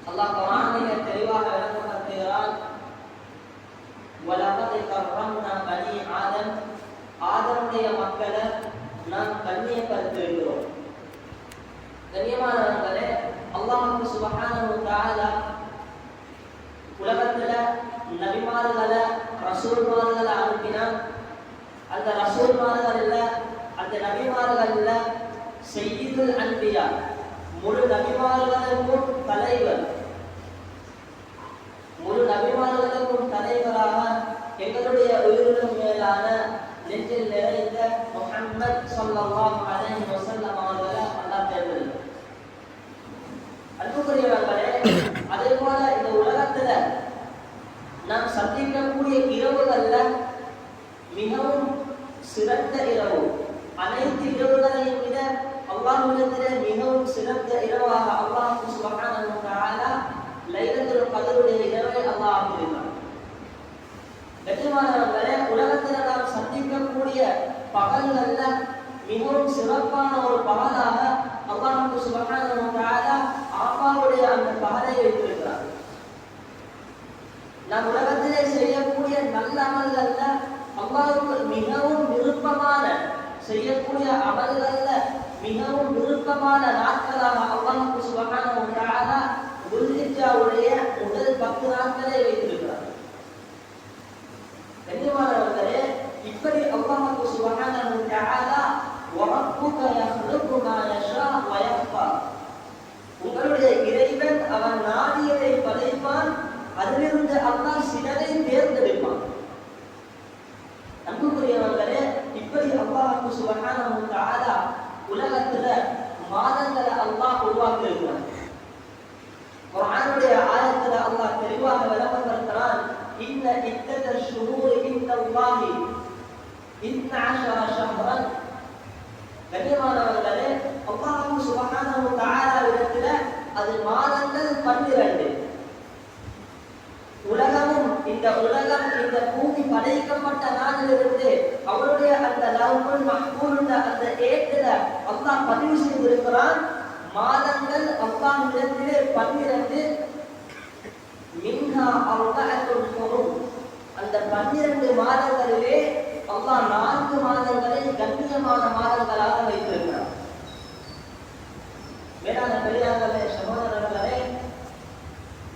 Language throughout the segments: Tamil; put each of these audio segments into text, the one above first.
அல்லாஹ் குர்ஆனிலே தெளிவாக விளக்கப்படுத்துகிறார். அல்லாஹ்வுடைய மக்களை நாம் கண்ணியப்படுத்தியிருக்கிறோம். கண்ணியமானவர்களே, அல்லாஹ் சுப்ஹானஹு வ தஆலா உலகத்துல நபிமார்களை ரசூல்மார்களை அனுப்பினார். அந்த ரசூல்மார்கள்ல அந்த நபிமார்கள்ல சய்யிதுல் அன்பியா முழு நபிமார்களுக்கும் தலைவர், முழு நபிமார்களுக்கும் தலைவராக எங்களுடைய உயிரினும் மேலான நெஞ்சில் நிறைந்த முஹம்மத் ஸல்லல்லாஹு அலைஹி வஸல்லம் அவர்களை அல்லாஹ் தேர்ந்தெடுத்தார். அன்புக்குரியவர்களே, அதே போல இந்த உலகத்துல நாம் சந்திக்கக்கூடிய இரவுகள்ல மிகவும் சிறந்த இரவு, அனைத்து இரவுகளையும் விட அல்லாஹ்விடத்திலே மிகவும் சிறந்த இரவாக அல்லாஹ் சுப்ஹானஹு வ தஆலா லைலத்துல் கத்ருடைய இரவை அல்லாஹ் ஆக்கினார். கண்ணியமானவர்களே, உலகத்துல நாம் சந்திக்கக்கூடிய பகல்கள்ல மிகவும் சிறப்பான ஒரு பகலாக அல்லாஹ் சுப்ஹானஹு வ தஆலா ஆஃபாவுடைய அந்த பகலை வைத்திருக்கிறார். நாம் உலகத்திலே செய்யக்கூடிய நல்ல அமல்கள்ல அல்லாஹ்வுக்கு மிகவும் விருப்பமான செய்யக்கூடிய அமல்கள்ல மிகவும் விருப்பமான நாட்களாக அல்லாஹ் சுப்ஹானஹு வ தஆலா துல்ஹிஜ்ஜாவுடைய முதல் 10 நாட்களை வைத்திருக்கிறார். கண்ணியமானவர்களே, இப்படி அல்லாஹ் சுப்ஹானஹு வ தஆலா வரப்புக யஹ்லுகு மா யஷா வ யக்ஃபா, உங்களுடைய இறைவன் அவன் நாடியதை படைப்பான், அதிலிருந்து அல்லாஹ் சிலரை தேர்ந்தெடுப்பான். அன்புக்குரியவர்களே, இப்படி அல்லாஹ் சுப்ஹானஹு வ தஆலா உலகத்துல மாதங்களை அல்லாஹ் உருவாக்கி இருக்கிறான். குர்ஆனுடைய ஆயத்துல அல்லாஹ் தெளிவாக விளக்கப்படுத்துறான், இன்ன இத்தத ஷுஹூர் இன்தல்லாஹி 12 ஷஹ்ரன். கண்ணியமானவர்களே, அல்லாஹ் சுப்ஹானஹு வ தஆலா இடத்துல அது மாதங்கள் 12. உலகமும் இந்த உலகம் இந்த பூமி படைக்கப்பட்ட நாளிலிருந்து அவருடைய அந்த லவ்ஹுல் மஹ்ஃபூல் அந்த ஏட்டுல அல்லாஹ் பதிவு செய்திருக்கிறான். மாதங்கள் அல்லாஹ்விடத்திலே 12, மின்ஹா அர்பஅத்துல் ஹுரும். அந்த 12 மாதங்களிலே அல்லாஹ் 4 மாதங்களை கண்ணியமான மாதங்களாக வைத்திருக்கிறார். மேலான பெரியார்களே, சகோதரர்களே,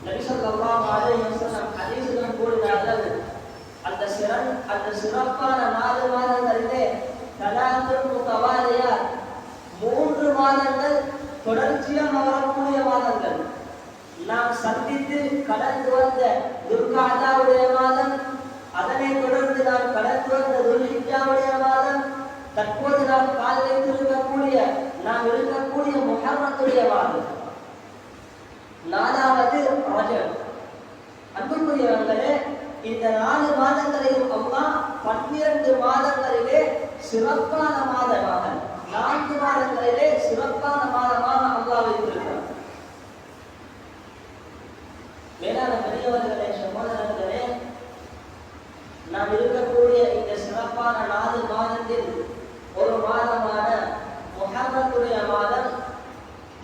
நபி ஸல்லல்லாஹு அலைஹி வஸல்லம் ஹதீஸில் கூறினார்கள், அந்த சிறப்பான 4 மாதங்களிலே தலாத்துல் முத்தவாலியாத், 3 மாதங்கள் தொடர்ச்சியாக வரக்கூடிய மாதங்கள். நாம் சந்தித்து கடந்து வந்த துல்காதாவுடைய மாதம், அதனை தொடர்ந்து நாம் கடந்து வந்த துல்ஹிஜ்ஜாவுடைய மாதம், தற்போது நாம் கால் வைத்திருக்கக்கூடிய நாம் இருக்கக்கூடிய முஹர்ரத்துடைய மாதம், 4வது ரஜப். அன்புக்குரியவர்களே, இந்த 4 மாதங்களையும் அல்லாஹ் 12 மாதங்களிலே சிறப்பான மாதமாக, 4 மாதங்களிலே சிறப்பான மாதமாக அல்லாஹ் வைத்திருக்கிறார். மேலான பெரியவர்களே, சகோதரர்களே, நாம் இருக்கக்கூடிய இந்த சிறப்பான 4 மாதத்தில் ஒரு மாதமான முஹர்ரத்துடைய மாதம்,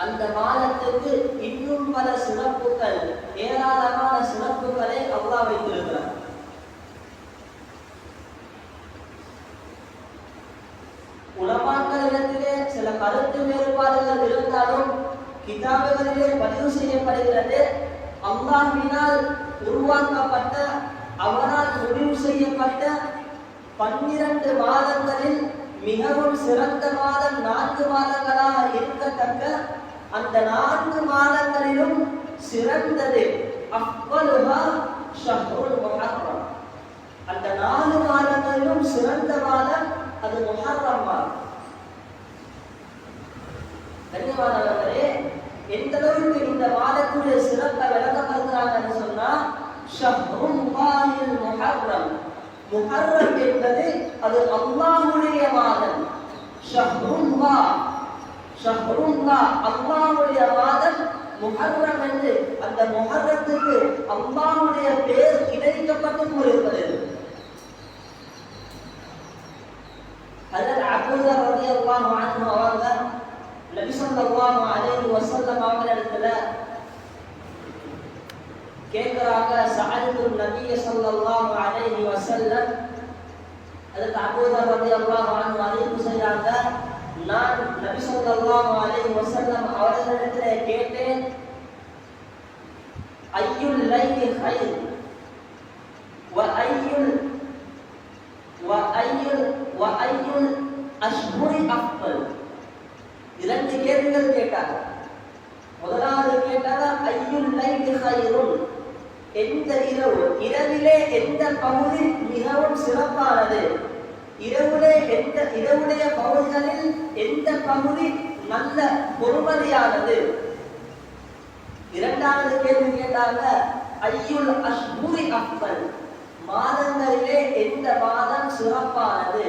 அந்த மாதத்துக்கு இன்னும் பல சிறப்புகள், ஏராளமான சிறப்புகளை அல்லாஹ் வைத்திருக்கிறார். உலமாக்களிடத்திலே சில கருத்து வேறுபாடுகள் இருந்தாலும் கிதாபுகளிலே பதிவு செய்யப்படுகிறது, அல்லாஹ்வினால் உருவாக்கப்பட்ட, அவனால் முடிவு செய்யப்பட்ட 12 மாதங்களில் மிகவும் சிறந்த மாதம் 4 மாதங்களாக இருக்கத்தக்க அந்த 4 மாதங்களிலும் சிறந்தது அஃபலுஹா ஷஹ்ருல் முஹர்ரம். அந்த 4 மாதங்களிலும் சிறந்த மாதம் அது முஹர்ரம் மாதம். கண்ணியமானவர்களே, எந்த அளவுக்கு இந்த மாதத்துடைய சிறப்பை விளக்கப்படுத்துறாங்கன்னு சொன்னா, ஷஹ்ருல்லாஹில் முஹர்ரம், முஹர்ரம் என்பது அது அல்லாஹ்வுடைய மாதம். ஷஹ்ருல்லாஹ், ஷஹ்ருல்லாஹ் அல்லாஹ்வுடைய மாதம் முஹர்ரம் என்று அந்த முஹர்ரத்துக்கு அல்லாஹ்வுடைய பெயர் இணைக்கப்பட்டு இருக்கிறது. ஹஜ்ரத் அபூதர் ரலியல்லாஹு அன்ஹு அவர்கள் நபி ஸல்லல்லாஹு அலைஹி வஸல்லம் அவர்களிடத்துல கேட்கிறாங்க, சஅல்து நபிய ஸல்லல்லாஹு அலைஹி வஸல்லம் அதுக்கு அபூதர் ரலியல்லாஹு அன்ஹு அறிவிப்பு செய்றாங்க, நான் நபி ஸல்லல்லாஹு அலைஹி வஸல்லம் அவர்களிடத்திலே கேட்டேன், ஐயுல் லைலி கைர் வ ஐயுல் அஷ்ஹுரி அஃதல். இரண்டு கேள்விகள் கேட்டார். முதலாவது கேட்டார், ஐயுல் லைலி கைருன், எந்த இரவு, இரவிலே எந்த பகுதி மிகவும் சிறப்பானது, இரவுடைய பகுதிகளில் எந்த பகுதி நல்ல பொறுமதியானது. இரண்டாவது கேள்வி கேட்டாங்க, ஐயுல் அஷ்ஹுரி அஃதல், மாதங்களிலே எந்த மாதம் சிறப்பானது.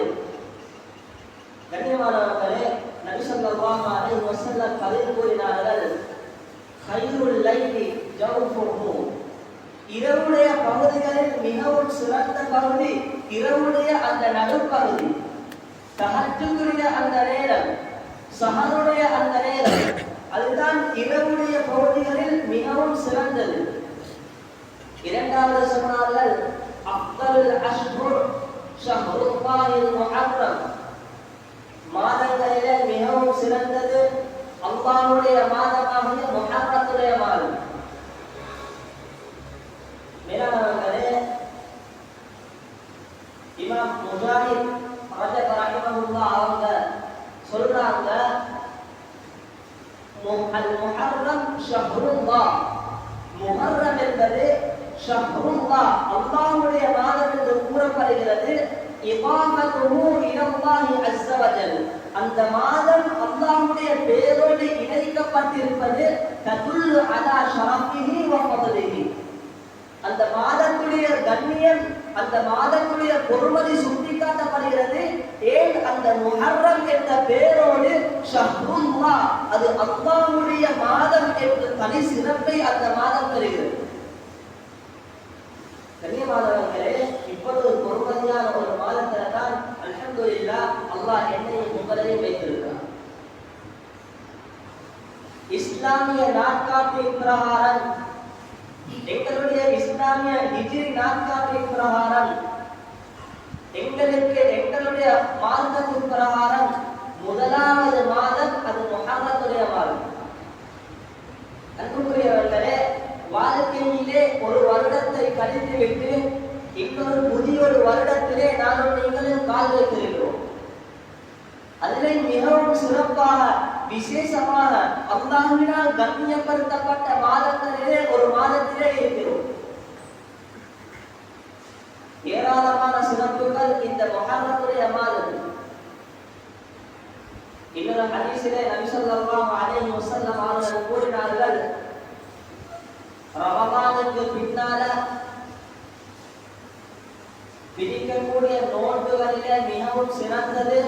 கண்ணியமானவர்களே, நபி ஸல்லல்லாஹு அலைஹி வஸல்லம் பதில் கூறினார்கள், கைருல் லைலி ஜௌஃபுஹு, இரவுடைய பகுதிகளில் மிகவும் சிறந்த பகுதி இரவுடைய அந்த நடுப்பகுதி, தஹஜ்ஜுடைய அந்த நேரம், சஹருடைய அந்த நேரம், அதுதான் இரவுடைய பகுதிகளில் மிகவும் சிறந்தது. இரண்டாவது சொன்னார்கள், அஃதல் அஷ்ஹுர் ஷஹ்ருல்லாஹில் முஹர்ரம், மாதங்களிலே மிகவும் சிறந்தது அல்லாஹ்வுடைய மாதமாகிய முஹர்ரத்துடைய மாதம். மேலானவர்களே, இமாம் முஜாஹித் ரஹிமஹுல்லாஹ் அவங்க சொல்றாங்க, அல் முஹர்ரம் ஷஹ்ருல்லாஹ், முஹர்ரம் என்பது ஷஹ்ருல்லாஹ், அல்லாஹ்வுடைய மாதம் என்று கூறப்படுகிறது. இபாதத்துஹு இலல்லாஹி அஸ்ஸ வஜல், அந்த மாதம் அல்லாஹ்வுடைய பெயரோடு இணைக்கப்பட்டிருப்பது ததுல்லு அலா ஷரஃபிஹி வ ஃபضலிஹி, அந்த மாதத்துடைய கண்ணியம், அந்த மாதத்துடைய பொறுமதி சுட்டிக்காட்டப்படுகிறது. ஏன் அந்த முஹர்ரம் என்ற பெயரோடு ஷஹ்ருல்லாஹ், அது அல்லாஹ்வுடைய மாதம் என்ற தனி சிறப்பை அந்த மாதம் பெறுகிறது. கண்ணியமானவர்களே, இப்பொழுது பொறுமதியான ஒரு மாதத்துல தான் அல்ஹம்துலில்லாஹ் அல்லாஹ் என்னையும் உங்களையும் வைத்திருக்கிறார். இஸ்லாமிய நாட்காட்டின் பிரகாரம், எங்களுடைய இஸ்லாமிய ஹிஜ்ரி நாட்காட்டின் பிரகாரம், எங்களுடைய மாதத்தின் பிரகாரம் முதலாவது மாதம் அது முஹர்ரத்துடைய மாதம். அன்புக்குரியவர்களே, வாழ்க்கையிலே ஒரு வருடத்தை கழித்துவிட்டு இன்னொரு புதிய ஒரு வருடத்திலே நானும் நீங்களும் கால் வைத்திருக்கிறோம். அதிலே மிகவும் சிறப்பாக விசேஷமாக அல்லாஹ்வினால் கண்ணியப்படுத்தப்பட்ட மாதங்களிலே ஒரு மாதத்திலே இருக்கிறோம். ஏராளமான சிறப்புகள் இந்த முஹர்ரத்துடைய மாதம். இன்னொரு ஹதீஸிலே நபி ஸல்லல்லாஹு அலைஹி வஸல்லம் அவர்கள் கூறினார்கள், ரமதானுக்கு பின்னால பிடிக்கக்கூடிய நோன்புகளிலே மிகவும் சிறந்தது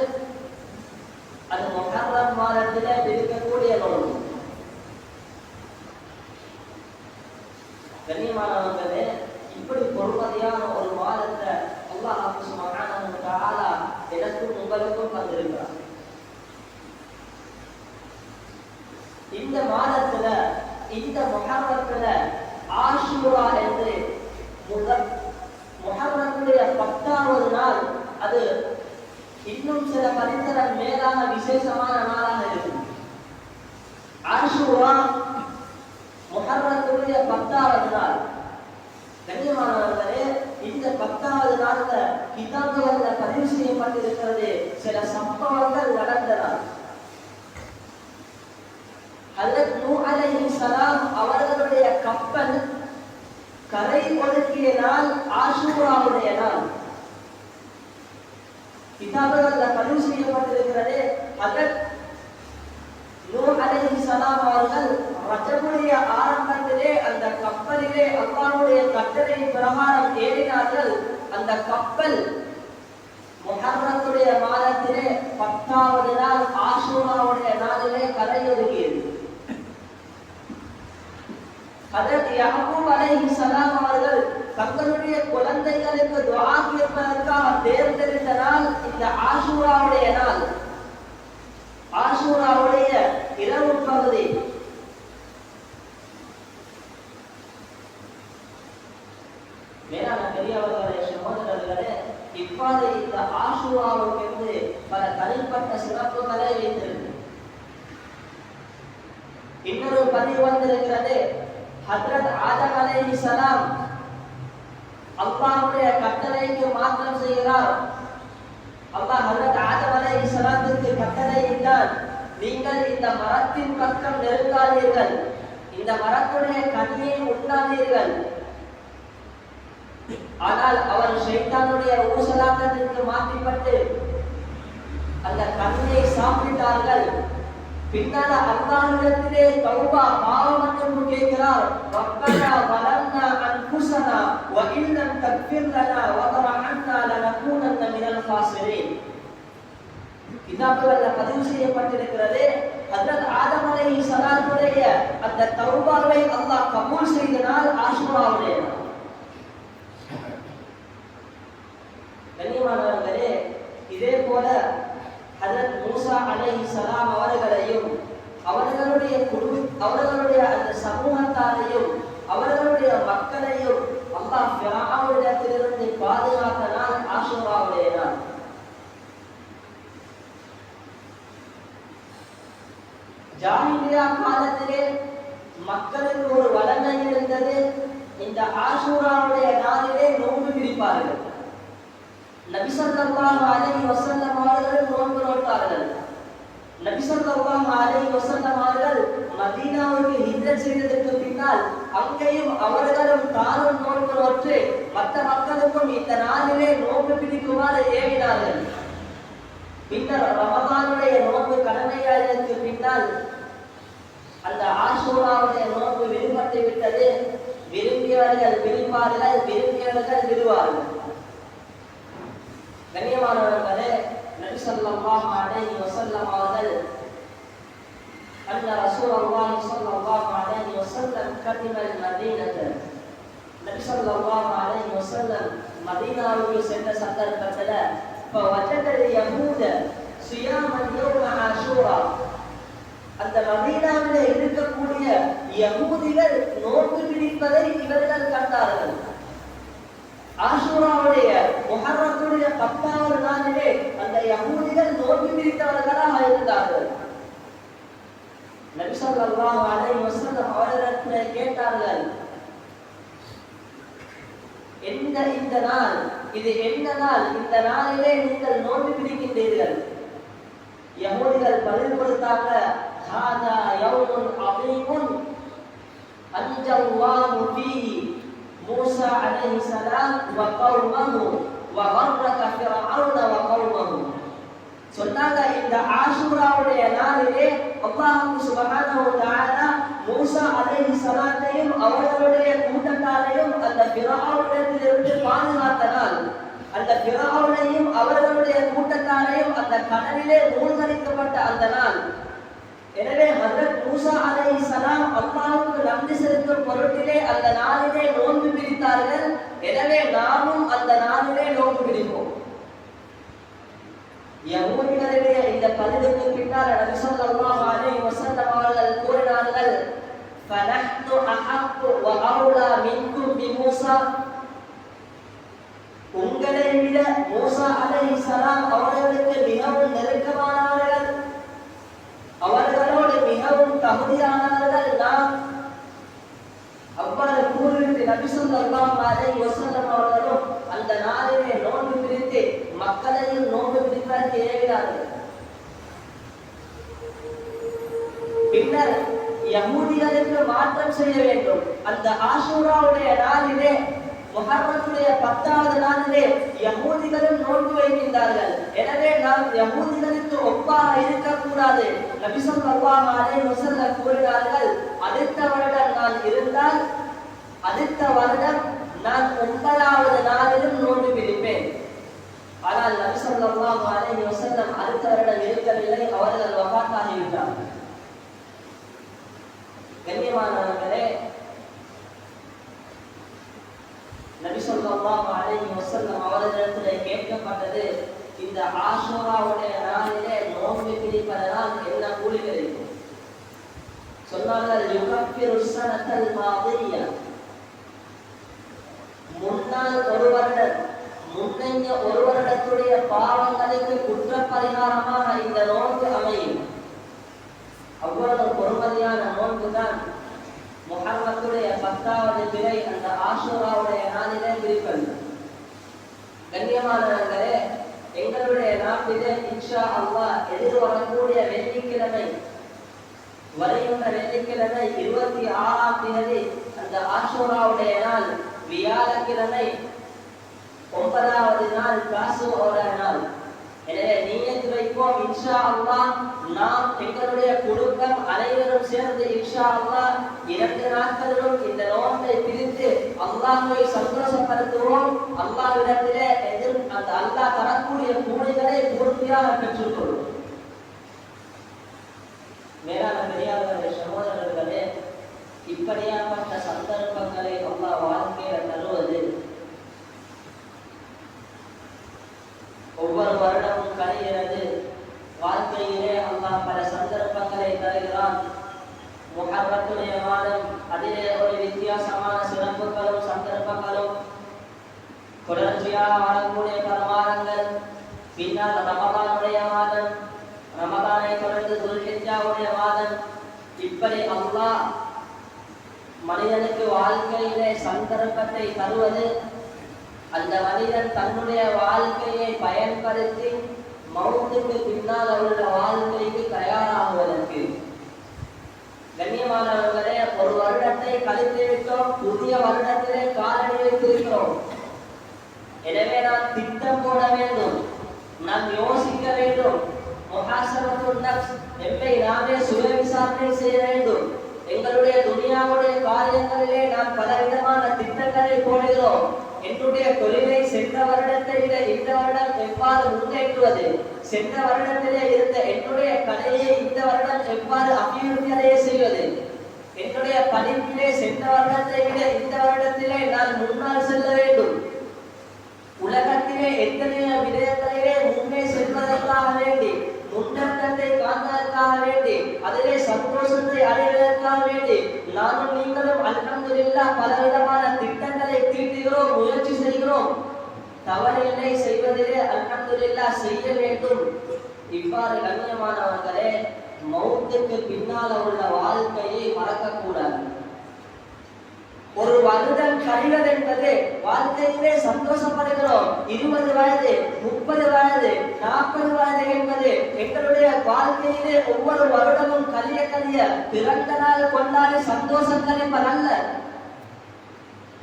அது முஹர்ரம் மாதத்திலே பிடிக்கக்கூடிய நோன்பு. கண்ணியமானவர்களே, இப்படி பொறுமதியான ஒரு மாதத்தை அல்லாஹ் சுப்ஹானஹு வ தஆலா எனக்கும் உங்களுக்கும் தந்திருக்கிறார். இந்த மாதத்துல, இந்த முஹர்ரத்துல ஆஷூரா என்று முஹர்ரத்துடைய 10வது நாள், அது இன்னும் சில பரிந்தரம் மேலான விசேஷமான நாளாக இருக்கும். ஆஷூரா முஹர்ரத்துடைய 10வது நாள். கண்ணியமானவர்களே, இந்த 10வது நாள்ல கிதாபுகள்ல பதிவு செய்யப்பட்டிருக்கிறது சில சம்பவங்கள் நடந்த நாள். ஹஜ்ரத் நூஹ் அலைஹிஸ்ஸலாம் அவர்களுடைய கப்பல் கரை ஒதுக்கிய நாள் ஆஷூராவுடைய நாள். கிதாபுகள்ல பதிவு செய்யப்பட்டிருக்கிறது, ஹஜ்ரத் நூஹ் அலைஹிஸ்ஸலாம் அவர்கள் ரஜபுடைய ஆரம்பத்திலே அந்த கப்பலிலே அல்லாஹ்வுடைய கட்டளை பிரகாரம் ஏறினார்கள். அந்த கப்பல் முஹர்ரத்துடைய மாதத்திலே 10வது நாள் ஆஷூராவுடைய நாளிலே கரையொதுங்கியது. ஹஜ்ரத் யாக்கூப் அலைஹிஸ்ஸலாம் அவர்கள் தங்களுடைய குழந்தைகளுக்கு துஆ கேட்பதற்காக தேர்ந்தெடுத்த நாள் இந்த ஆஷூராவுடைய நாள். ஆஷூராவுடைய இரவு பகுதி. மேலான பெரியவர்களே, சகோதரர்களே, இவ்வாறு இந்த ஆஷூராவுக்கு பல தனிப்பட்ட சிறப்புகளை வைத்திருக்கு. இன்னொரு பதிவு வந்திருக்கிறது, ஹஜ்ரத் ஆதம் அலைஹிஸ்ஸலாம் அல்லாஹ்வுடைய கட்டளைக்கு மாற்றம் செய்கிறார். அல்லாஹ் ஹஜ்ரத் ஆதம் அலைஹிஸ்ஸலாத்துக்கு கட்டளையிட்டார், நீங்கள் இந்த மரத்தின் பக்கம் நெருங்காதீர்கள், இந்த மரத்துடைய கனியை உண்ணாதீர்கள். ஆனால் அவர் ஷைத்தானுடைய ஊசலாட்டத்திற்கு மாற்றிப்பட்டு அந்த கனியை சாப்பிட்டார்கள். பின்னால அல்லாஹ்விடத்திலே தௌபா பாவமன்னிப்பு கேட்கிறார். ரப்பனா வலன்னா அன்ஃபுஸனா வ இல்லம் தக்ஃபிர் லனா வ தர்ஹம்னா லனகூனன்ன மினல் காஸிரீன். கிதாபுகள்ல பதிவு செய்யப்பட்டிருக்கிறது, ஹஜ்ரத் ஆதம் அலைஹிஸ்ஸலாத்துடைய அந்த தௌபாவை அல்லாஹ் கபூல் செய்த நாள் ஆஷூராவுடைய நாள். கண்ணியமானவர்களே, இதே போல ஹஜ்ரத் மூசா அலைஹிஸ்ஸலாம் அவர்களையும் அவர்களுடைய அந்த சமூகத்தாரையும் அவர்களுடைய மக்களையும் அல்லாஹ் ஃபிரௌனிடத்திலிருந்து பாதுகாத்த நாள் ஆஷூராவுடைய நாள். ஜாஹிலியா காலத்திலே மக்களுக்கு ஒரு வளமை இருந்தது, இந்த ஆஷூராவுடைய நாளிலே நோன்பு பிடிப்பார்கள். நபி ஸல்லல்லாஹு அலைஹி வஸல்லம் அவர்கள் நோன்பு நோட்டார்கள். நபி ஸல்லல்லாஹு அலைஹி வஸல்லம் அவர்கள் மதீனாவுக்கு ஹிஜ்ரத் செய்ததற்கு பின்னால் அங்கேயும் அவர்களும் தானும் நோன்பு நோற்று மற்ற மக்களுக்கும் இந்த நாளிலே நோன்பு பிடிக்குமாறு ஏவினார்கள். பின்னர் ரமதானுடைய நோன்பு கடமையானதற்கு பின்னால் அந்த ஆஷூராவுடைய நோன்பு விடுபட்டு விட்டது. விரும்பியவர்கள் விரும்பார்கள், விரும்பியவர்கள் விடுவார்கள். கண்ணியமானவர்களே, நபி ஸல்லல்லாஹு அலைஹி வஸல்லம் அவர்கள் அன்ன ரசூலுல்லாஹி ஸல்லல்லாஹு அலைஹி வஸல்லம் கதிமல் மதீனத, நபி ஸல்லல்லாஹு அலைஹி வஸல்லம் மதீனாவுக்கு சென்ற சந்தர்ப்பத்தில் ஃபவஜத யஹூத சியாமன் யௌம ஆஷூரா, அந்த மதீனாவிலே இருக்கக்கூடிய யஹூதிகள் நோன்பு பிடிப்பதை இவர்கள் கண்டார்கள். ஆஷூராவுடைய முஹர்ரத்துடைய 10வது நாளிலே அந்த யஹூதிகள் நோன்பு பிடித்தவர்களாக இருந்தார்கள். நபி ஸல்லல்லாஹு அலைஹி வஸல்லம் அவர்களிடம் கேட்டார்கள், இந்த நாள் இது என்ன நாள்? இந்த நாளிலே நீங்கள் நோன்பு பிடிக்கின்றீர்கள்? யஹூதிகள் பதில் கொடுத்தாங்க, ஹாதா யௌமுன் அதீமுன் அன்ஜல்லாஹு ஃபீஹி மூசா அலைஹிஸ்ஸலாம் வ கௌமஹு வ கர்ரக ஃபிர்அவுன வ கௌமஹு. சொன்னாங்க, இந்த ஆஷூராவுடைய நாளிலே அல்லாஹ் சுப்ஹானஹு வ தஆலா மூசா அலைஹிஸ்ஸலாத்தையும் அவர்களுடைய கூட்டத்தாரையும் அந்த ஃபிர்அவுனிடத்திலிருந்து பாதுகாத்த நாள். அந்த ஃபிர்அவுனையும் அவர்களுடைய கூட்டத்தாரையும் அந்த கடலிலே மூழ்கடிக்கப்பட்ட அந்த நாள். எனவே ஹஜ்ரத் மூசா அலைஹிஸ்ஸலாம் அல்லாஹ்வுக்கு நன்றி செலுத்தும் பொருட்டிலே அந்த நாளிலே நோன்பு பிடித்தார்கள். எனவே நாமும் அந்த நாளிலே நோன்பு பிடிப்போம். யஹூதிகளுடைய இந்த பதிலுக்கு பின்னால் நபி ஸல்லல்லாஹு அலைஹி வஸல்லம் அவர்கள் கூறினார்கள், ஃபனஹ்னு அஹqqu வ அவுலா மின்கும் பிமூசா, உங்களை விட மூசா அலைஹிஸ்ஸலாம் அவர்களுக்கு மிகவும் நெருக்கமானவர்கள், அவர்களோடு மிகவும் தகுதியானவர்கள் நாம். அவ்வாறு கூறிவிட்டு நபி ஸல்லல்லாஹு அலைஹி வஸல்லம் அவர்களும் அந்த நாளிலே நோன்பு பிடித்து மக்களையும் நோன்பு பிடிப்பதற்கு ஏவினார்கள். பின்னர் யஹூதிகளுக்கு மாற்றம் செய்ய வேண்டும். அந்த ஆஷூராவுடைய நாளிலே முஹர்ரமுடைய 10வது நாளிலே யஹூதிகளும் நோன்பு வைக்கின்றார்கள். எனவே நாம் யஹூதிகளுக்கு ஒப்பாக இருக்கக்கூடாது. நபி ஸல்லல்லாஹு அலைஹி வஸல்லம் கூறினார்கள், அடுத்த வருடம் நான் இருந்தால் அடுத்த வருடம் நான் 9வது நாளிலும் நோன்பு பிடிப்பேன். ஆனால் நபி ஸல்லல்லாஹு அலைஹி வஸல்லம் அடுத்த வருடம் இருக்கவில்லை, அவர்கள் வஃபாத்தாகிவிட்டார்கள். கண்ணியமானவர்களே, நபி ஸல்லல்லாஹு அலைஹி வஸல்லம் அவர்களிடத்தில் கேட்கப்பட்டது, இந்த ஆஷூராவுடைய நாளிலே நோன்பு பிடிப்பதனால் என்ன கூலி கிடைக்கும்? சொன்னார்கள், யுகஃபிரு ஸனத்தல் மாதியா, முன்னால் ஒரு வருடம் முன்னைய ஒரு வருடத்துடைய பாவங்களுக்கு குற்ற பரிகாரமாக இந்த நோன்பு அமையும். அவ்வளவு பொறுமதியான நோன்பு தான் முஹர்ரத்துடைய 10வது பிறை அந்த ஆஷூராவுடைய நாளிலே இருப்பது. கண்ணியமானவர்களே, எங்களுடைய நாட்டிலே இன்ஷா அல்லாஹ் எதிர்வரக்கூடிய வெள்ளிக்கிழமை, வருகின்ற வெள்ளிக்கிழமை 26ஆம் தேதி அந்த ஆஷூராவுடைய நாள், வியாழக்கிழமை 9வது நாள் காசுவோட நாள். எனவே நியத் வைப்போம் இன்ஷா அல்லாஹ், நாம் எங்களுடைய குடும்பம் அனைவரும் சேர்ந்து இன்ஷா அல்லாஹ் 2 நாட்களிலும் இந்த நோன்பை பிரித்து அல்லாஹ்வை சந்தோஷப்படுத்துவோம். அல்லாஹ்விடத்திலே அந்த அல்லாஹ் தரக்கூடிய கூலிகளை பூர்த்தியாக பெற்றுக்கொள்வோம். மேலான பெரியார்களே, சகோதரர்களே, இப்படியாப்பட்ட சந்தர்ப்பங்களை அல்லாஹ் வாழ்க்கையில் தருவது ஒவ்வொரு வருடமும் கரைகிறது. வாழ்க்கையிலே அல்லாஹ் பல சந்தர்ப்பங்களை தருகிறான். முஹர்ரத்துடைய மாதம், அதிலே ஒரு வித்தியாசமான சிறப்புகளும் சந்தர்ப்பங்களும், தொடர்ச்சியாக வரக்கூடிய பல மாதங்கள், பின்னால் ரமதானுடைய மாதம், ரமதானை தொடர்ந்து துல்ஹிஜ்ஜாவுடைய மாதம், இப்படி அல்லாஹ் மனிதனுக்கு வாழ்க்கையிலே சந்தர்ப்பத்தை தருவது அந்த மனிதன் தன்னுடைய வாழ்க்கையை பயன்படுத்தி மௌத்துக்கு பின்னால் உள்ள வாழ்க்கைக்கு தயாராகுவதற்கு. கண்ணியமானவர்களே, ஒரு வருடத்தை கழித்து விட்டோம், புதிய வருடத்திலே காலடி வைத்திருக்கிறோம். எனவே நாம் திட்டம் போட வேண்டும், நாம் யோசிக்க வேண்டும். முஹாசபத்துன் நஃப்ஸ், எம்மை நாமே சுய விசாரணை செய்ய வேண்டும். எங்களுடைய துனியாவுடைய காரியங்களிலே நாம் பலவிதமான திட்டங்களை போடுகிறோம். என்னுடைய தொழிலை சென்ற வருடத்தை விட இந்த வருடம் எவ்வாறு முன்னேற்றுவது, சென்ற வருடத்திலே இருந்த என்னுடைய கலையை இந்த வருடம் எவ்வாறு அபிவிருத்தி அடைய செய்வது, என்னுடைய படிப்பிலே சென்ற வருடத்தை விட இந்த வருடத்திலே நான் முன்னால் செல்ல வேண்டும். உலகத்திலே எத்தனையோ விடயங்களிலே முன்னே செல்வதற்காக வேண்டி, முன்னேற்றத்தை காண்பதற்காக வேண்டி, அதிலே சந்தோஷத்தை அடைவதற்காக வேண்டி நானும் நீங்களும் அல்ஹம்துலில்லாஹ் பலவிதமான திட்டங்களை தீட்டுகிறோம், முயற்சி செய்கிறோம். தவறில்லை, செய்வதிலே அல்ஹம்துலில்லாஹ் செய்ய வேண்டும். இவ்வாறு கண்ணியமானவர்களே, மௌத்துக்கு பின்னால் உள்ள வாழ்க்கையை மறக்கக்கூடாது. ஒரு வருடம் கழிவது என்பது வாழ்க்கையிலே சந்தோஷப்படுகிறோம். 20 வயது, 30 வயது, 40 வயது என்பது எங்களுடைய வாழ்க்கையிலே ஒவ்வொரு வருடமும் கழிய கழிய பிறந்த நாள் கொண்டாடி சந்தோஷம் கழிப்பதல்ல.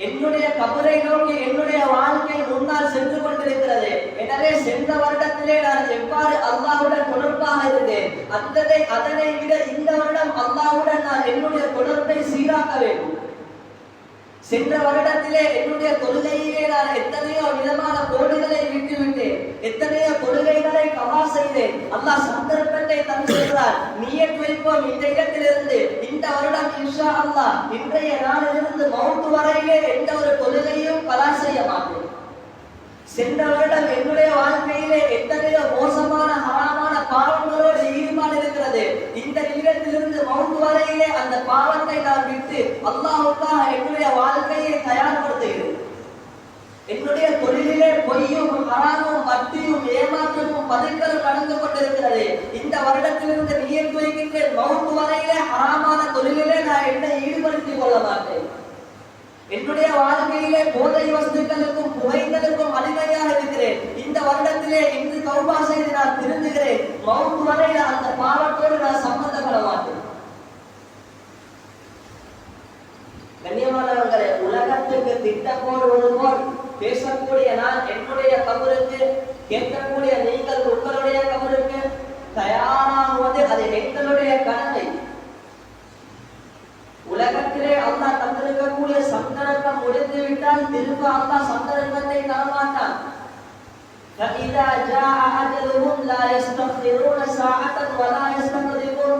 என்னுடைய கபரை நோக்கி என்னுடைய வாழ்க்கை முன்னால் சென்று கொண்டிருக்கிறது. எனவே சென்ற வருடத்திலே நான் எவ்வாறு அல்லாஹ்வுடன் தொடர்பாக இருந்தேன், அதனை விட இந்த வருடம் அல்லாஹ்வுடன் நான் என்னுடைய தொடர்பை சீராக்க வேண்டும். சென்ற வருடத்திலே என்னுடைய தொழுகையிலே நான் எத்தனையோ விதமான கோடுகளை விட்டுவிட்டேன், எத்தனையோ தொழுகைகளை கவா செய்தேன். அல்லாஹ் சந்தர்ப்பத்தை தந்திருக்கிறார். நியத் வைப்போம் இந்த இடத்திலிருந்து, இந்த வருடம் இன்ஷா அல்லாஹ் இன்றைய நாளிலிருந்து மௌத் வரையிலே எந்த ஒரு தொழுகையும் கலா செய்ய மாட்டேன். சென்ற வருடம் என்னுடைய வாழ்க்கையிலே எத்தனையோ மோசமான ஹராமான பாவங்களோடு ஈடுபாடு இருக்கிறது. இந்த நிமிடத்திலிருந்து மௌத் வரையிலே அந்த பாவத்தை நான் விட்டு அல்லாஹ்வுக்காக என்னுடைய வாழ்க்கையை தயார்படுத்துகிறேன். என்னுடைய தொழிலிலே பொய்யும் ஹராமும் வட்டியும் ஏமாற்றமும் பதுக்கலும் நடந்து கொண்டிருக்கிறது. இந்த வருடத்திலிருந்து நியத் வைக்கின்றேன், மௌத் வரையிலே ஹராமான தொழிலிலே நான் என்னை ஈடுபடுத்திக் கொள்ள மாட்டேன். என்னுடைய வாழ்க்கையிலே போதை வஸ்துக்களுக்கும் புகைகளுக்கும் அடிமையாக இருக்கிறேன். இந்த வருடத்திலே இன்று தௌபா செய்து நான் திருந்துகிறேன். மௌத் வரை அந்த பாவத்தோடு நான் சம்பந்தப்பட மாட்டேன். கண்ணியமானவர்களே, உலகத்துக்கு திட்டம் போடுவது போல் பேசக்கூடிய நான் என்னுடைய கபருக்கு, கேட்கக்கூடிய நீங்கள் உங்களுடைய கபருக்கு தயாராகுவது அது எங்களுடைய கடமை. உலகத்திலே அல்லாஹ் தந்திருக்கக்கூடிய சந்தர்ப்பம் முடிந்து விட்டால் திரும்ப அல்லாஹ் சந்தர்ப்பத்தை தரமாட்டான். فَإِذَا جَاءَ أَجَلُهُمْ لَا يَسْتَأْخِرُونَ سَاعَةً وَلَا يَسْتَقْدِمُونَ.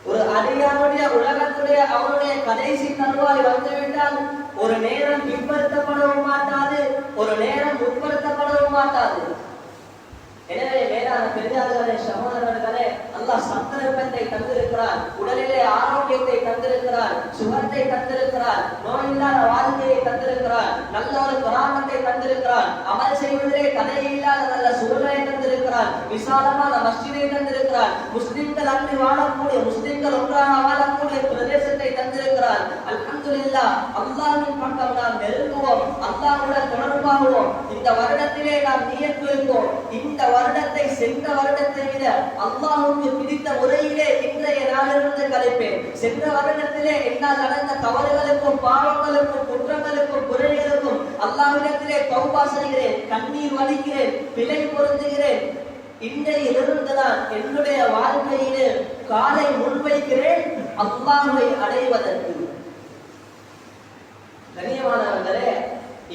ஒரு அடியானுடைய உலகத்துடைய அவனுடைய கடைசி தருவாய் வந்துவிட்டால் ஒரு நேரம் பிற்படுத்தப்படவும் மாட்டாது, ஒரு நேரம் முற்படுத்தப்படவும் மாட்டாது. எனவே மேலான பெரியார்களே, சகோதரர்களே, அல்லாஹ் சந்தர்ப்பத்தை தந்திருக்கிறார், உடலிலே ஆரோக்கியத்தை தந்திருக்கிறார், சுகத்தை தந்திருக்கிறார், நோயில்லாத வாழ்க்கையை தந்திருக்கிறார், நல்ல ஒரு கிராமத்தை தந்திருக்கிறார். செய்வதிலே தடையில்லாத நல்ல சூழ்நிலை தந்திருக்கிறான், விசாலமான மஸ்ஜிதை தந்திருக்கிறான், முஸ்லிம்கள் அன்றி வாழக்கூடிய முஸ்லிம்கள் ஒன்றாக வாழக்கூடிய பிரதேசத்தை தந்திருக்கிறான். அல்ஹம்துலில்லாஹ், அல்லாஹ்வின் பக்கம் நாம் நெருங்குவோம், அல்லாஹ்வுடன் தொடர்பாகுவோம். இந்த வருடத்திலே நாம் நியத் வைப்போம், இந்த வருடத்தை சென்ற வருடத்தை விட அல்லாஹ்வுக்கு பிடித்த முறையிலே இன்றைய நாளிலிருந்து கழிப்பேன். சென்ற வருடத்திலே என்னால் நடந்த தவறுகளுக்கும் பாவங்களுக்கும் குற்றங்களுக்கும் குறைகளுக்கும் அல்லாஹ்விடத்திலே தௌபா செய்கிறேன், கண்ணீர் வடிக்கிறேன், பிழை பொருந்துகிறேன். இன்றையிலிருந்து நான் என்னுடைய வாழ்க்கையிலே காலை முன்வைக்கிறேன் அல்லாஹ்வை அடைவதற்கு. கண்ணியமானவர்களே,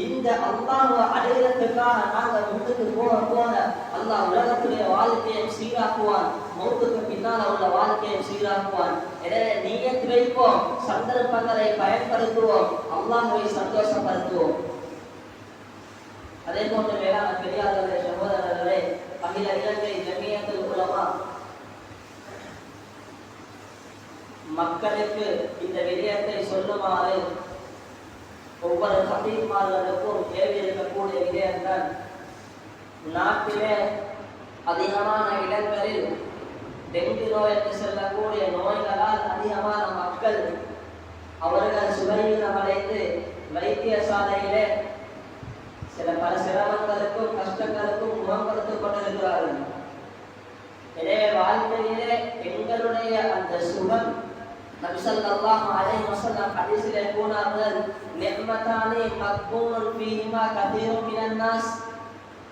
இந்த அல்லாஹ்வை அடைவதற்காக நாங்கள் முன்னுக்கு போக அல்லாஹ் உலகத்துடைய வாழ்க்கையை சீராக்குவான், மௌத்துக்கு பின்னால் உள்ள வாழ்க்கையை சீராக்குவான். எனவே நியத் வைப்போம், சந்தர்ப்பங்களை பயன்படுத்துவோம், அல்லாஹ்வை சந்தோஷப்படுத்துவோம். அதே போன்று மேலான பெரியார்களே, சகோதரர்களே, அகில இலங்கை ஜமியத்துல் உலமா மக்களுக்கு இந்த விடயத்தை சொல்லுமாறு ஒவ்வொரு ஹபீப்மார்களுக்கும் ஏவி இருக்கக்கூடிய விடயங்கள், நாட்டிலே அதிகமான இடங்களில் டெங்கு நோய் என்று சொல்லக்கூடிய நோய்களால் அதிகமான மக்கள் அவர்கள் சுகவீனமடைந்து வைத்தியசாலையிலே பல சிரமங்களுக்கும் கஷ்டங்களுக்கும் முகம் கொடுத்துக் கொண்டிருக்கிறார்கள். எனவே வாழ்க்கையிலே எங்களுடைய அந்த சுகம், நபி ஸல்லல்லாஹு அலைஹி வஸல்லம் ஹதீஸிலே கூறினார்கள், நிஅமதானி மக்பூனுன் ஃபீஹிமா கதீருன் மினன் நாஸ்.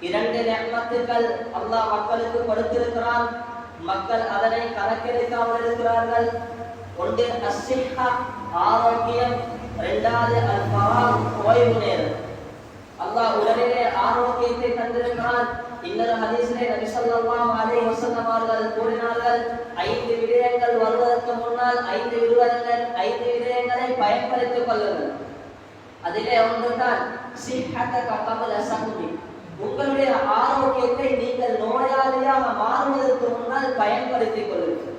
இரண்டு நிஅமத்துகள் அல்லாஹ் மக்களுக்கு கொடுத்திருக்கிறான், மக்கள் அதனை கணக்கெடுக்காமல் இருக்கிறார்கள். ஒன்று அஸ்ஸிஹா, ஆரோக்கியம், இரண்டாவது அல் ஃபராக், ஓய்வு நேரம். அல்லாஹ் உடலிலே ஆரோக்கியத்தை தந்திருக்கிறான். இன்னொரு ஹதீஸிலே நபி ஸல்லல்லாஹு அலைஹி வஸல்லம் அவர்கள் கூறினார்கள், 5 விடயங்கள் வருவதற்கு முன்னால் 5 விடயங்களை பயன்படுத்திக் கொள்ளுங்கள். அதிலே ஒன்றுதான் சிஹ்ஹதக கப்ல ஸஹ்மி. உங்களுடைய ஆரோக்கியத்தை நீங்கள் நோயாளியாக மாறுவதற்கு முன்னால் பயன்படுத்திக் கொள்ளுங்கள்.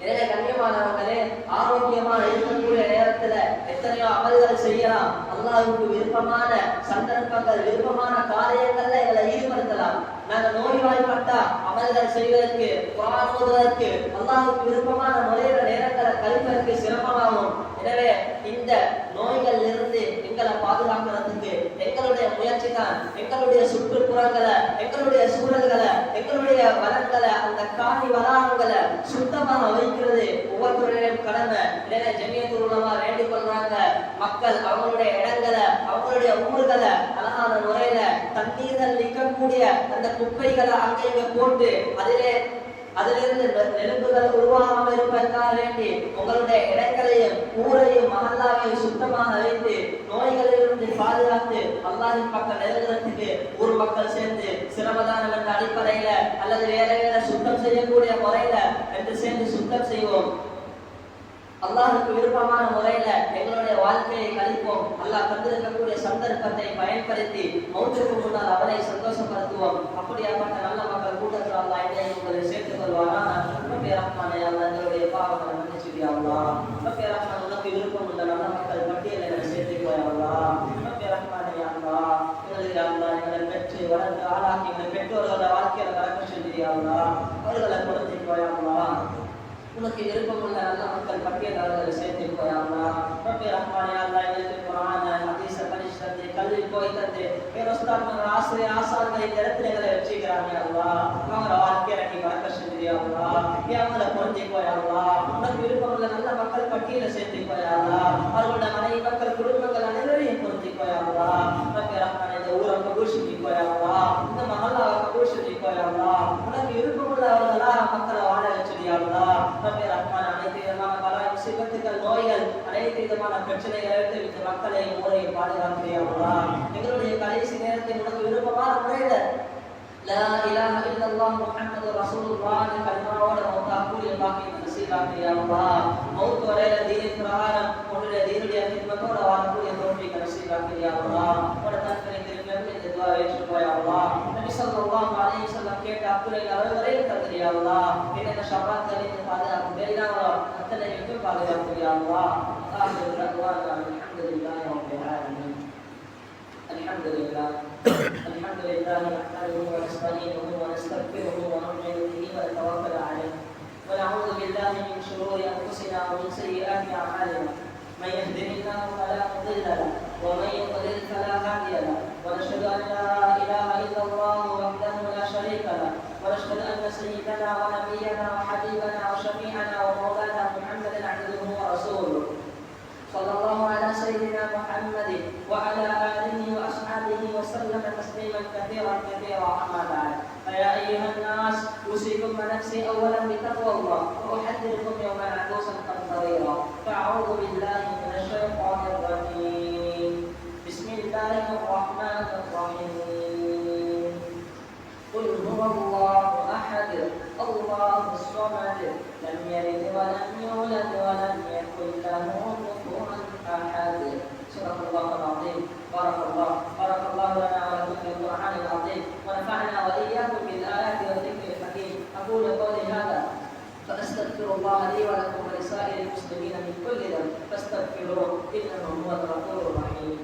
எனவே கண்ணியமானவர்களே, ஆரோக்கியமாக இருக்கக்கூடிய நேரத்தில் எத்தனையோ அமல்கள் செய்யலாம். அல்லாஹ்வுக்கு விருப்பமான சந்தர்ப்பங்கள், விருப்பமான காரியங்கள்ல எங்களை ஈடுபடுத்தலாம். நாங்கள் நோய்வாய்ப்பட்டா அமல்கள் செய்வதற்கு, குர்ஆன் ஓதுவதற்கு, அல்லாஹ்வுக்கு விருப்பமான முறையில நேரங்களை கழிப்பதற்கு சிரமமாகும். எனவே இந்த நோய்கள் இருந்து எங்களை பாதுகாக்கிறதுக்கு எங்களுடைய முயற்சி தான் எங்களுடைய சுற்றுப்புறங்களை, எங்களுடைய சூழல்களை, எங்களுடைய வளங்களை, அந்த காணி வளாகங்களை சுத்தமாக வைக்கிறது ஒவ்வொருவருடைய கடமை. எனவே ஜமியத்துல் உலமா வேண்டிக் கொள்றாங்க, மக்கள் அவங்களுடைய இடங்களை, அவங்களுடைய ஊர்களை அழகான முறையில தண்ணீர்கள் நிற்கக்கூடிய அந்த குப்பைகளை அங்கே இங்க போட்டு அதிலிருந்து நெருப்புகள் உருவாகாமல் இருப்பதற்காக வேண்டி உங்களுடைய இடங்களையும் ஊரையும் மஹல்லாவையும் சுத்தமாக வைத்து நோய்களிலிருந்து பாதுகாத்து அல்லாஹ்வின் பக்கம் நெருங்குறதுக்கு ஊர் மக்கள் சேர்ந்து சிரமதானம் என்ற அடிப்படையில அல்லது வேற சுத்தம் செய்யக்கூடிய முறையில என்று சேர்ந்து சுத்தம் செய்வோம். அல்லாஹ்வுக்கு விருப்பமான முறையில எங்களுடைய வாழ்க்கையை கழிப்போம். அல்லாஹ் தந்திருக்கக்கூடிய சந்தர்ப்பத்தை பயன்படுத்தி மௌத்துக்கு முன்னால் அவனை சந்தோஷப்படுத்துவோம். அப்படியாப்பட்ட நல்ல மக்கள் கூட்டத்தில் அல்லாஹ் என்னை உங்களை சேர்த்துக் கொள்வானா. ரப்பி ரஹ்மானே, அல்லாஹ் எங்களுடைய பாவங்களை மன்னிச்சுடியா அல்லாஹ். ரப்பி ரஹ்மான், உனக்கு விருப்பம் உள்ள நல்ல மக்கள் பட்டியலை எங்களை சேர்த்துக்கோயா அல்லாஹ். ரப்பி ரஹ்மானே அல்லாஹ், எங்களுக்கு அல்லாஹ் எங்களை பெற்று வளர்ந்து ஆளாக்கி எங்களை பெற்றோர்களோட வாழ்க்கையில கலக்க செஞ்சியா அல்லாஹ். அவர்களை கொடுத்துக்கோயா அல்லாஹ். உனக்கு விருப்பமுள்ள நல்ல மக்கள் பட்டியல் அவர்களை சேர்த்துக்கோயா அல்லாஹ். ரப்பி ரஹ்மானே அல்லாஹ், எங்களுக்கு குர்ஆன், ஹதீஸ் படிச்சு கல்வி போய் தந்து உஸ்தாத்மார் ஆசிரியர் ஆசான்கள் இந்த இடத்துல எங்களை வச்சுக்கிறாங்க அல்லாஹ். அவங்கள வாழ்க்கையை நீ வளர்க்க செஞ்சியா அல்லாஹ். அவங்களை பொருந்திக்கோயா அல்லாஹ். உனக்கு விருப்பமுள்ள நல்ல மக்கள் பட்டியலை சேர்த்துக்கோயா அல்லாஹ். அவர்களோட மனைவி மக்கள் குடும்பங்கள் அனைவரையும் பொருந்திக்கோயா அல்லாஹ். ரப்பி ரஹ்மானே, இந்த ஊரை கபூல் செஞ்சுக்கோயா அல்லாஹ். இந்த மஹல்லாவை கபூல் செஞ்சுக்கோயா அல்லாஹ். உனக்கு விருப்பமுள்ளவர்களா மக்களை வாழ வச்சியா அல்லாஹ். ரப்பி ரஹ்மான், அனைத்து விதமான பலாய் முசீபத்துகள், நோய்கள், அனைத்து விதமான பிரச்சனைகளை விட்டு மக்களை ஊரையை பாதுகாக்கிறியா அல்லாஹ். எங்களுடைய கடைசி நேரத்தை உனக்கு விருப்பமான முறையில லா இலாஹா இல்லல்லாஹ் முஹம்மது ரசூலுல்லாஹ் கலிமாவோட மௌத்தாக்கூடிய பாக்கியம் நசீபாக்கிறியா அல்லாஹ். மௌத் வரையில தீனின் பிரகாரம் உன்னுடைய தீனுடைய ஹித்மத்தோட வாழக்கூடிய தௌஃபீக் நசீபாக்கிறியா அல்லாஹ். உன்னுடைய தன்மையை திரும்பி இந்த துஆ ஏற்றுக்கோயா அல்லாஹ். நபி ஸல்லல்லாஹு அலைஹி வஸல்லம் கேட்ட அத்துறை அளவரையில் தந்திரியா அல்லாஹ். என்னென்ன ஷபாத்களின் பாதுகாப்பு வேண்டாமோ அத்தனை விட்டு பாதுகாக்கிறியா அல்லாஹ். ஆகிய அல்ஹம்துலில்லாஹி ரப்பில் ஆலமீன். الحمد لله الحمد لله نحمده ونستعينه ونستغفره ونؤمن به ونتوكل عليه ونعوذ بالله من شرور انفسنا ومن سيئات اعمالنا من يهده الله فلا مضل له ومن يضلل فلا هادي له ونشهد ان لا اله الا الله وحده لا شريك له ونشهد ان سيدنا ونبينا وحبيبنا وشفيعنا ومولانا محمدا عبده ورسوله صلى الله على سيدنا محمد وعلى آله وأصحابه وسلم تسليما كثيرا كثيرا أما بعد فيا أيها الناس أوصيكم ونفسي أولا بتقوى الله وأحذركم يوما عبوسا قمطريرا فأعوذ بالله من الشيطان الرجيم بسم الله الرحمن الرحيم قل هو الله أحد الله الصمد لم يلد ولم يولد ولم يكن له كفوا أحد صدق الله العظيم بارك الله لنا ولكم في القرآن العظيم ونفعنا وإياكم بالآيات والذكر الحكيم أقول قولي هذا فأستغفر الله لي ولكم ولسائر المسلمين من كل ذنب فاستغفروه إنه هو الغفور الرحيم